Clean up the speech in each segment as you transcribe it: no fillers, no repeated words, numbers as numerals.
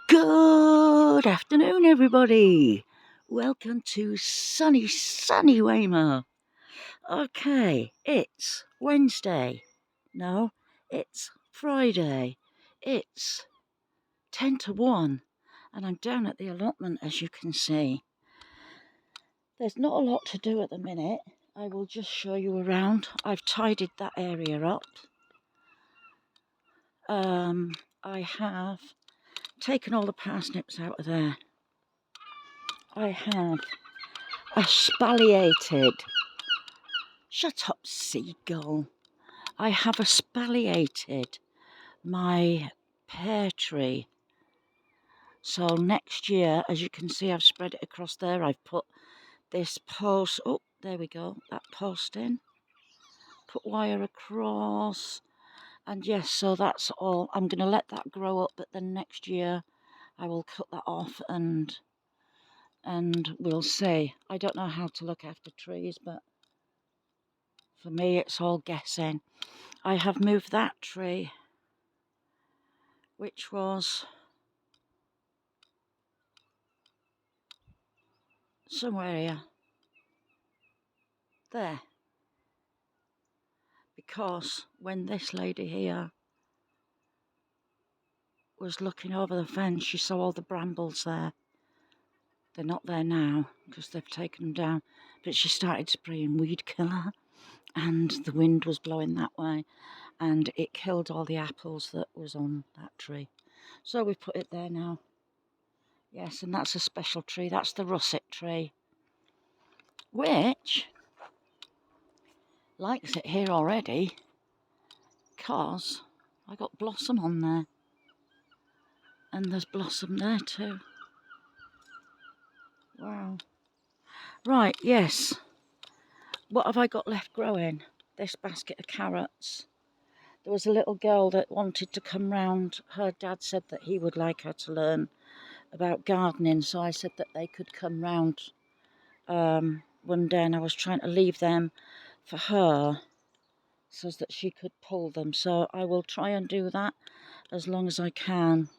Good afternoon, everybody. Welcome to sunny Weymouth. Okay, it's Wednesday. No, it's Friday. It's 10 to 1, and I'm down at the allotment, as you can see. There's not a lot to do at the minute. I will just show you around. I've tidied that area up. I have taken all the parsnips out of there. I have espaliated. Shut up, seagull. I have espaliated my pear tree. So next year, as you can see, I've spread it across there. I've put this post, oh, there we go, that post in. Put wire across. And yes, so that's all. I'm going to let that grow up, but then next year I will cut that off and we'll see. I don't know how to look after trees, but for me it's all guessing. I have moved that tree, which was somewhere here, there, because when this lady here was looking over the fence, she saw all the brambles there. They're not there now because they've taken them down, but she started spraying weed killer and the wind was blowing that way and it killed all the apples that was on that tree. So we put it there now. Yes, and that's a special tree. That's the russet tree, which likes it here already because I got blossom on there. And there's blossom there too. Wow. Right, yes. What have I got left growing? This basket of carrots. There was a little girl that wanted to come round. Her dad said that he would like her to learn about gardening, so I said that they could come round one day, and I was trying to leave them for her so that she could pull them. So I will try and do that as long as I can.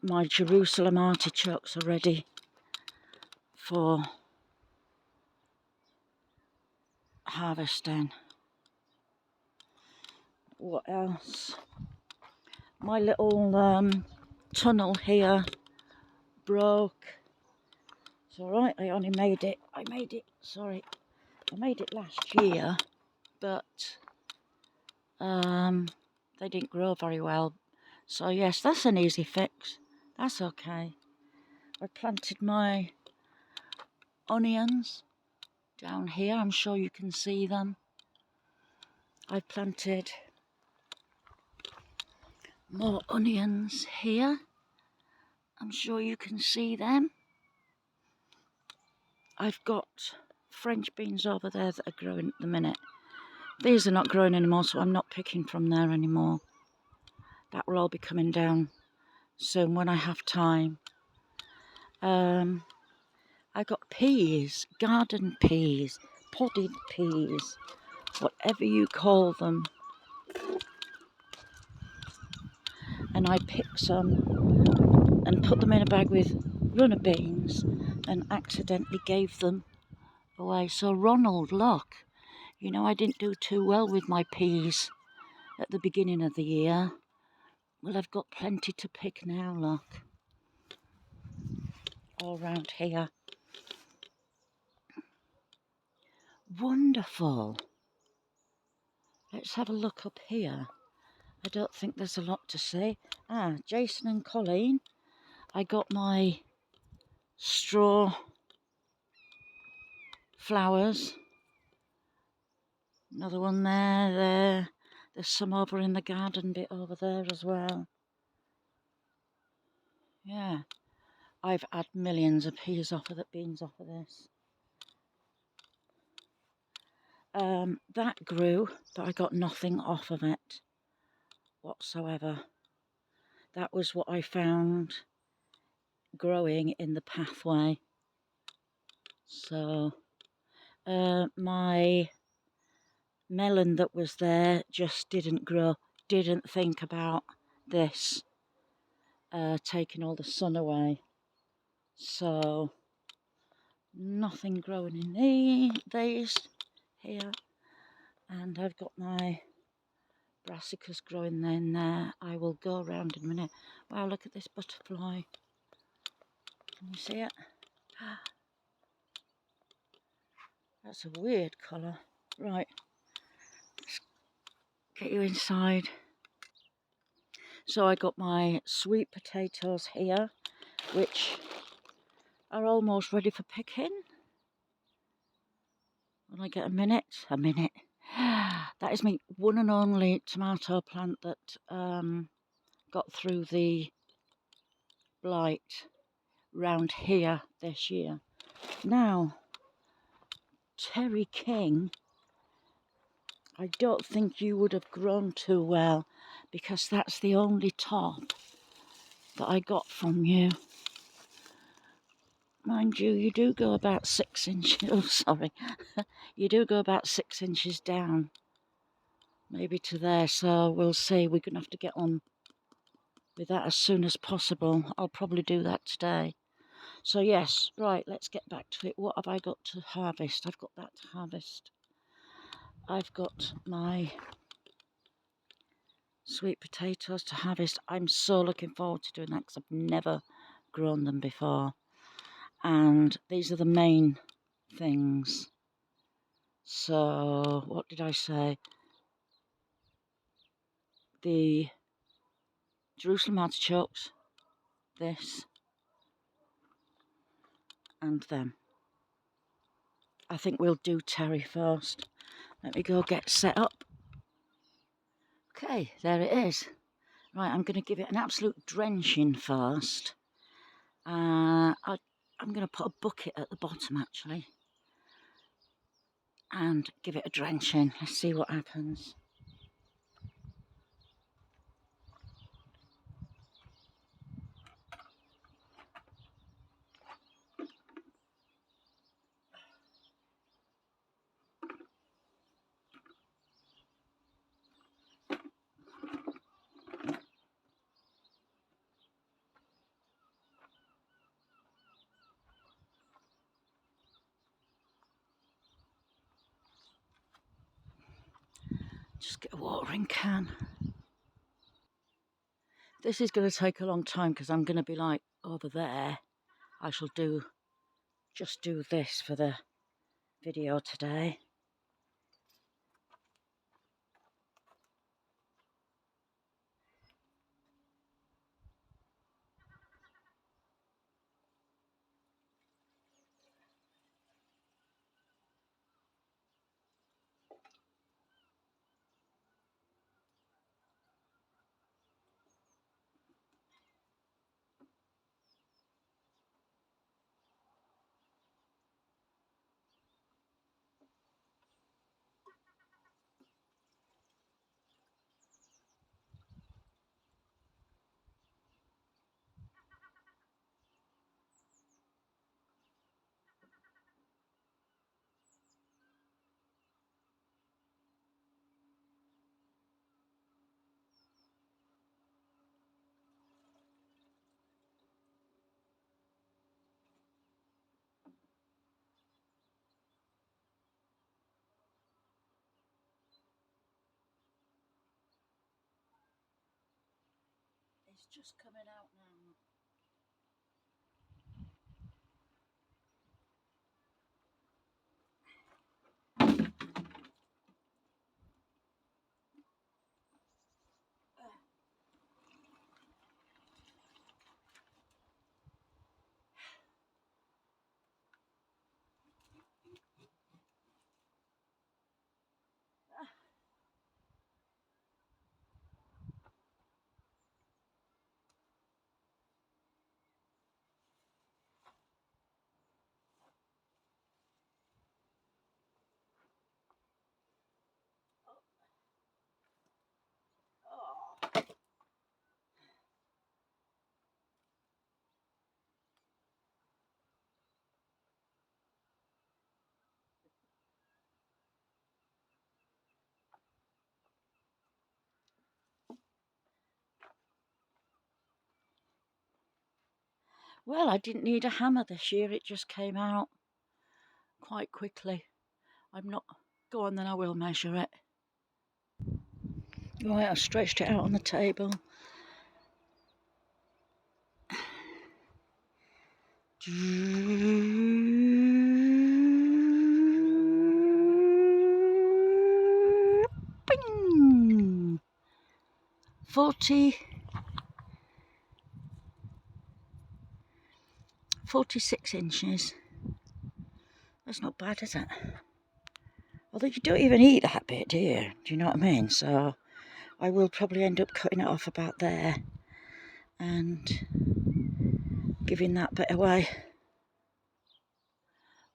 My Jerusalem artichokes are ready for harvesting. What else? My little tunnel here broke. It's alright, I made it last year, but they didn't grow very well. So yes, that's an easy fix. That's okay. I planted my onions down here. I'm sure you can see them. I planted more onions here. I'm sure you can see them. I've got French beans over there that are growing at the minute. These are not growing anymore, so I'm not picking from there anymore. That will all be coming down soon when I have time. I got peas, garden peas, potted peas, whatever you call them. And I picked some and put them in a bag with runner beans and accidentally gave them away. So Ronald, look, you know I didn't do too well with my peas at the beginning of the year. Well, I've got plenty to pick now, look. All round here. Wonderful. Let's have a look up here. I don't think there's a lot to say. Jason and Colleen. I got my straw flowers. Another one there. There's some over in the garden bit over there as well. Yeah. I've had millions of peas off of the beans off of this. That grew, but I got nothing off of it whatsoever. That was what I found growing in the pathway. So my melon that was there just didn't grow, didn't think about this. taking all the sun away. So nothing growing in these here. And I've got my brassicas growing in there. I will go around in a minute. Wow, look at this butterfly. Can you see it? That's a weird colour. Right, let's get you inside. So I got my sweet potatoes here, which are almost ready for picking. Will I get a minute? A minute. That is my one and only tomato plant that got through the blight round here this year. Now, Terry King, I don't think you would have grown too well, because that's the only top that I got from you. Mind you, you do go about 6 inches, oh sorry, you do go about 6 inches down, maybe to there, so we'll see. We're going to have to get on with that as soon as possible. I'll probably do that today. So yes, right, let's get back to it. What have I got to harvest? I've got that to harvest. I've got my sweet potatoes to harvest. I'm so looking forward to doing that because I've never grown them before. And these are the main things. So, what did I say? The Jerusalem artichokes, this, and them. I think we'll do Terry first. Let me go get set up. Okay, there it is. Right, I'm going to give it an absolute drenching first. I'm going to put a bucket at the bottom, actually, and give it a drenching. Let's see what happens. Just get a watering can. This is going to take a long time because I'm going to be like over there. I shall just do this for the video today. It's just coming out now. Well, I didn't need a hammer this year. It just came out quite quickly. I'm not... Go on then, I will measure it. Right, I stretched it out on the table. Bing! 46 inches. That's not bad, is it? Although you don't even eat that bit, do you? Do you know what I mean? So I will probably end up cutting it off about there and giving that bit away.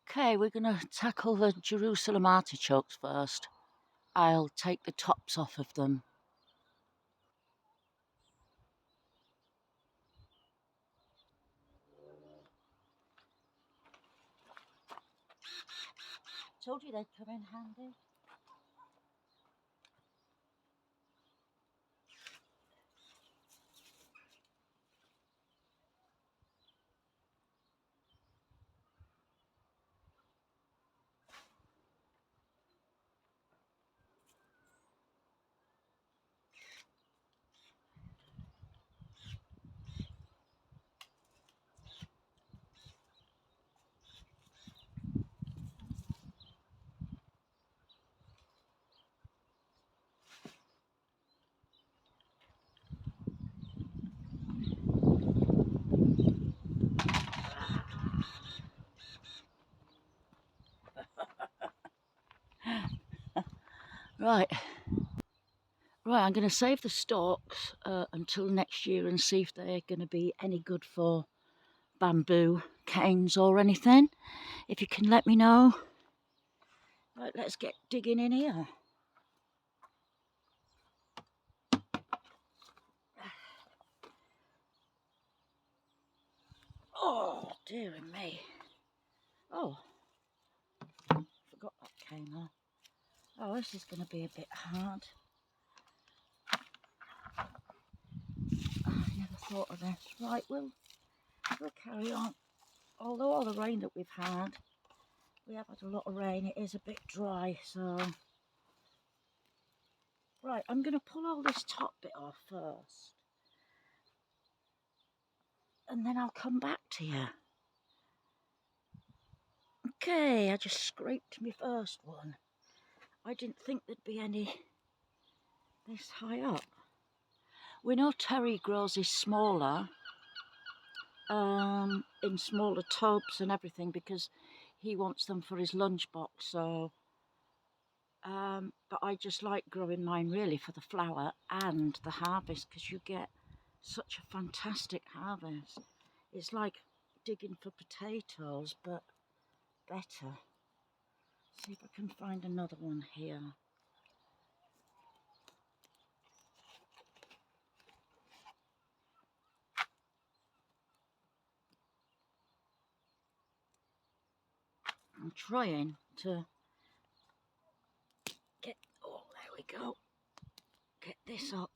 Okay, we're going to tackle the Jerusalem artichokes first. I'll take the tops off of them. Told you they'd come in handy. Right, I'm going to save the stalks until next year and see if they're going to be any good for bamboo canes or anything. If you can let me know. Right, let's get digging in here. Oh, dear me. Oh, forgot that came off. Oh, this is going to be a bit hard. Oh, I never thought of this. Right, we'll carry on. Although all the rain that we've had, we have had a lot of rain, it is a bit dry, so... Right, I'm going to pull all this top bit off first. And then I'll come back to you. Okay, I just scraped my first one. I didn't think there'd be any this high up. We know Terry grows his smaller, in smaller tubs and everything because he wants them for his lunchbox. So, but I just like growing mine really for the flower and the harvest because you get such a fantastic harvest. It's like digging for potatoes, but better. See if I can find another one here. I'm trying to get, oh, there we go, get this up.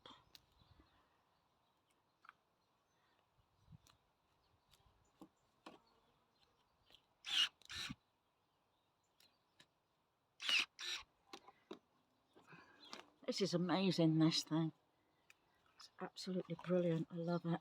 This is amazing, this thing. It's absolutely brilliant, I love it.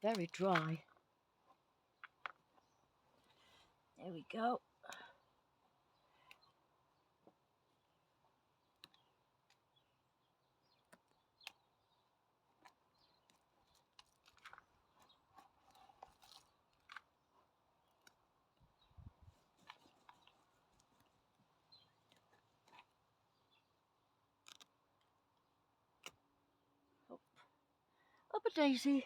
Very dry. There we go. Up a daisy.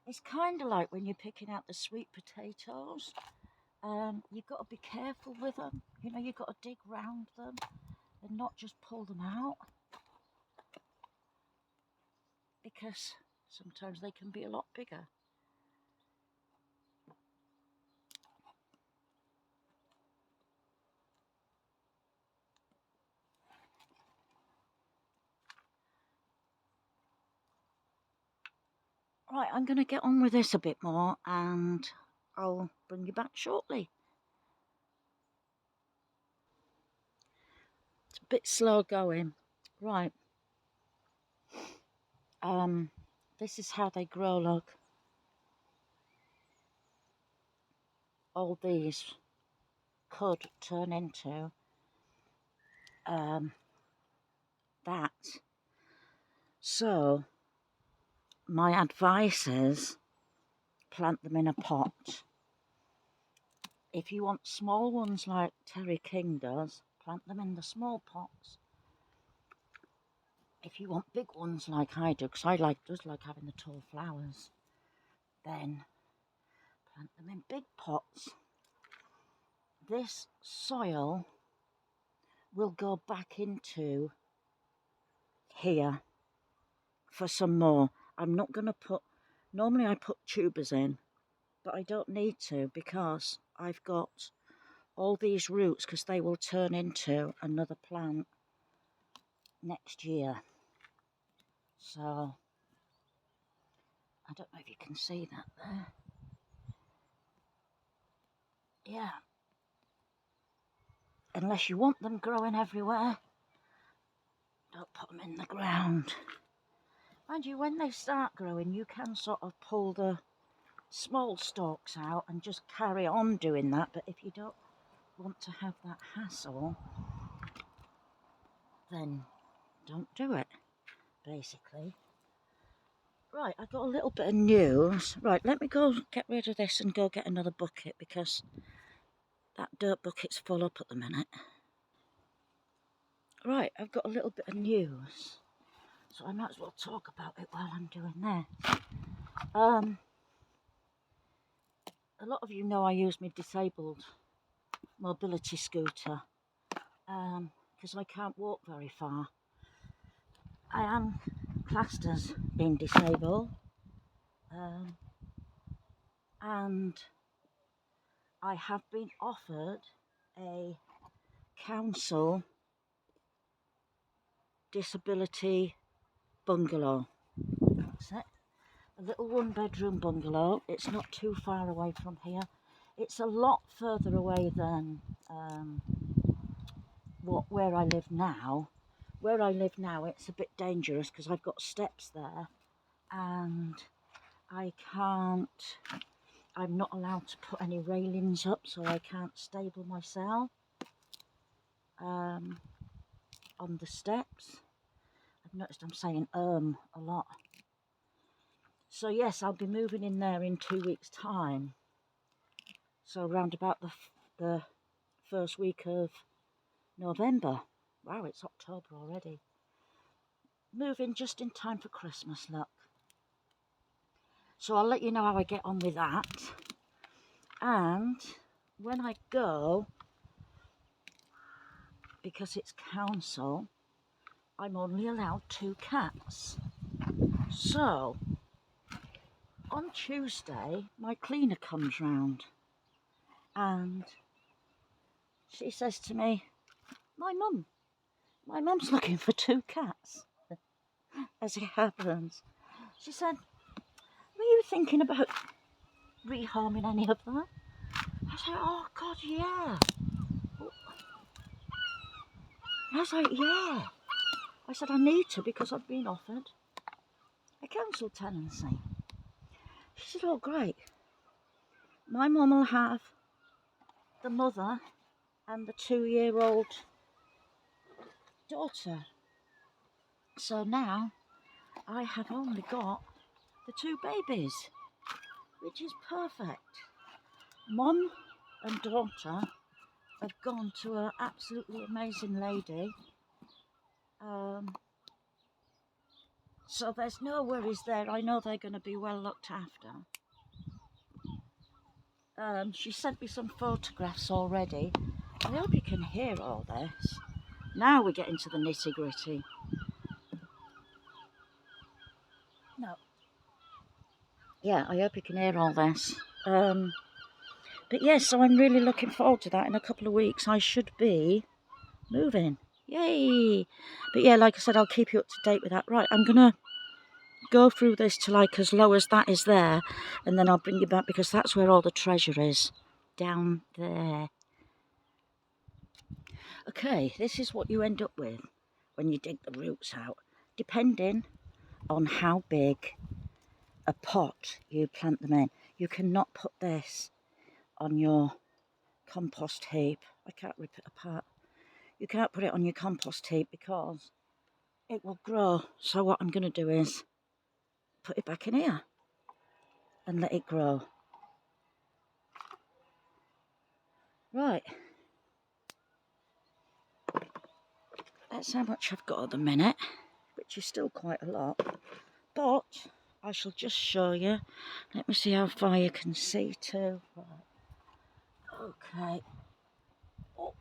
It's kind of like when you're picking out the sweet potatoes. You've got to be careful with them. You know, you've got to dig round them and not just pull them out, because sometimes they can be a lot bigger. Right, I'm going to get on with this a bit more and I'll bring you back shortly. It's a bit slow going. Right. This is how they grow, look. All these could turn into that. So, my advice is plant them in a pot. If you want small ones like Terry King does, plant them in the small pots. If you want big ones like I do, because I just like having the tall flowers, then plant them in big pots. This soil will go back into here for some more. I'm not going to put, normally I put tubers in, but I don't need to because I've got all these roots, because they will turn into another plant next year. So I don't know if you can see that there. Yeah. Unless you want them growing everywhere, don't put them in the ground. Mind you, when they start growing, you can sort of pull the small stalks out and just carry on doing that. But if you don't want to have that hassle, then don't do it, basically. Right, I got a little bit of news. Right, let me go get rid of this and go get another bucket, because that dirt bucket's full up at the minute. Right, I've got a little bit of news, so I might as well talk about it while I'm doing this. A lot of you know I use my disabled mobility scooter because I can't walk very far. I am classed as being disabled, and I have been offered a council disability bungalow. That's it. A little one-bedroom bungalow. It's not too far away from here. It's a lot further away than where I live now. Where I live now, it's a bit dangerous because I've got steps there, and I'm not allowed to put any railings up, so I can't stable myself on the steps. I've noticed I'm saying a lot. So yes, I'll be moving in there in 2 weeks' time. So around about the first week of November. Wow, it's October already. Moving just in time for Christmas, look. So I'll let you know how I get on with that. And when I go, because it's council, I'm only allowed 2 cats. So on Tuesday, my cleaner comes round and she says to me, my mum's looking for 2 cats, as it happens. She said, were you thinking about rehoming any of them? I said, oh God, yeah. I was like, yeah. I said, I need to, because I've been offered a council tenancy. She said, oh great. My mum will have the mother and the 2-year-old daughter. So now I have only got the 2 babies, which is perfect. Mum and daughter have gone to an absolutely amazing lady So there's no worries there. I know they're going to be well looked after. She sent me some photographs already. I hope you can hear all this. Now we get into the nitty gritty. No. Yeah, I hope you can hear all this. But yes, so I'm really looking forward to that. In a couple of weeks, I should be moving. Yay! But yeah, like I said, I'll keep you up to date with that. Right, I'm going to go through this to like as low as that is there, and then I'll bring you back because that's where all the treasure is. Down there. Okay, this is what you end up with when you dig the roots out, depending on how big a pot you plant them in. You cannot put this on your compost heap. I can't rip it apart. You can't put it on your compost heap because it will grow. So what I'm going to do is put it back in here and let it grow. Right. That's how much I've got at the minute, which is still quite a lot. But I shall just show you. Let me see how far you can see too. Right. Okay. Oh.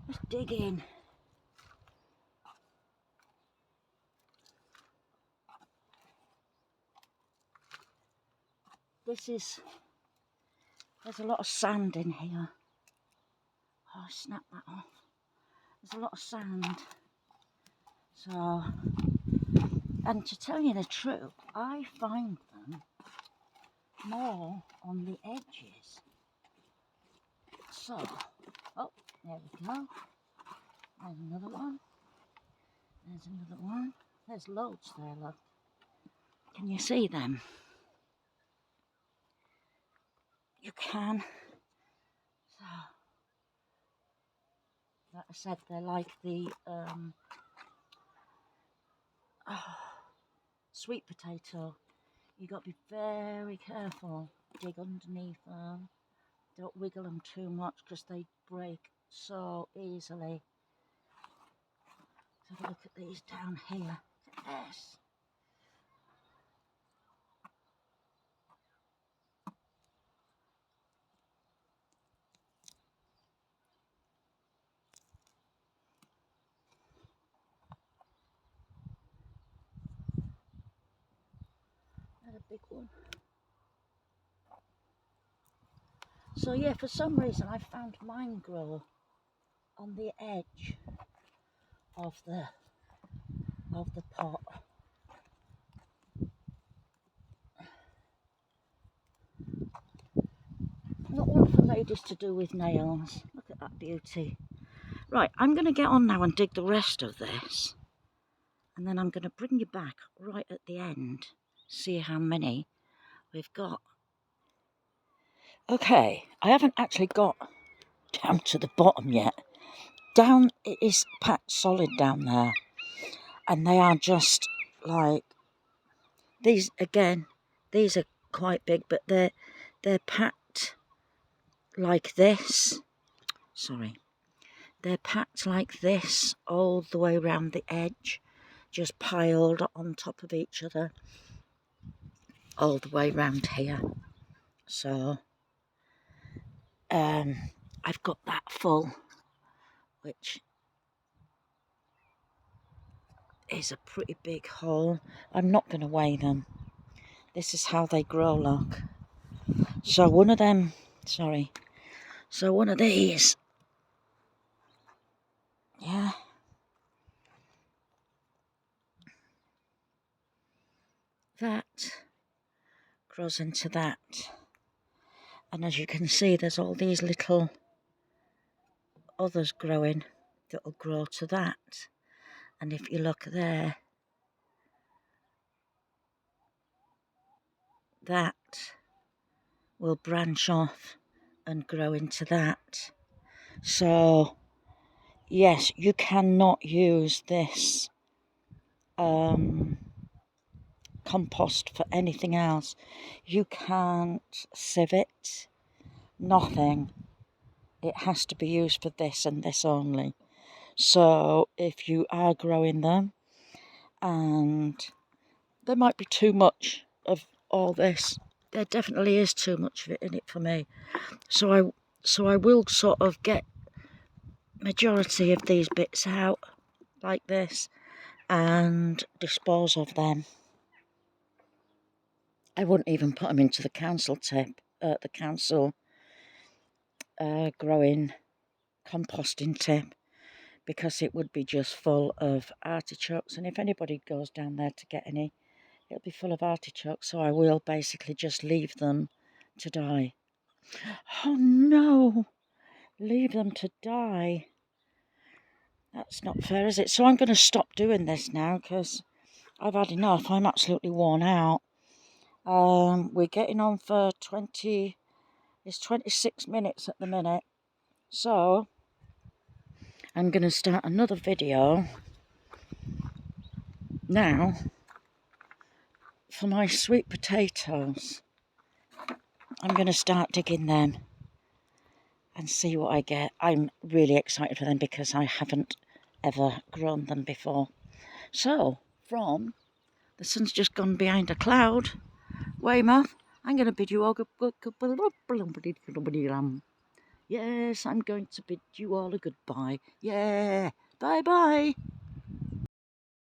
Let's dig in. There's a lot of sand in here. Oh, snap that off. There's a lot of sand. So, and to tell you the truth, I find them more on the edges. So, oh, there we go. There's another one. There's another one. There's loads there, look. Can you see them? You can. So, like I said, they're like the sweet potato. You got to be very careful. Dig underneath them. Don't wiggle them too much because they break so easily. Let's have a look at these down here. Yes. That's a big one. So yeah, for some reason I found mine grow on the edge of the pot. Not one for ladies to do with nails. Look at that beauty. Right, I'm going to get on now and dig the rest of this. And then I'm going to bring you back right at the end. See how many we've got. Okay, I haven't actually got down to the bottom yet. Down, it is packed solid down there. And they are just like, these again, these are quite big, but they're packed like this. Sorry. They're packed like this all the way around the edge, just piled on top of each other all the way around here. So I've got that full, which is a pretty big hole. I'm not going to weigh them. This is how they grow, look. So one of them, sorry. So one of these, yeah. That grows into that. And as you can see, there's all these little others growing that will grow to that. And if you look there, that will branch off and grow into that. So yes, you cannot use this compost for anything else. You can't sieve it, nothing. It has to be used for this and this only. So if you are growing them, and there might be too much of all this, there definitely is too much of it in it for me. So I will sort of get majority of these bits out like this and dispose of them. I wouldn't even put them into the council growing composting tip, because it would be just full of artichokes, and if anybody goes down there to get any, it'll be full of artichokes. So I will basically just leave them to die. Oh no, leave them to die. That's not fair, is it? So I'm going to stop doing this now because I've had enough. I'm absolutely worn out. We're getting on for 26 minutes at the minute. So I'm going to start another video now for my sweet potatoes. I'm going to start digging them and see what I get. I'm really excited for them because I haven't ever grown them before. So, from the sun's just gone behind a cloud, Weymouth, I'm going to bid you all Yes, I'm going to bid you all a goodbye. Yeah, bye-bye.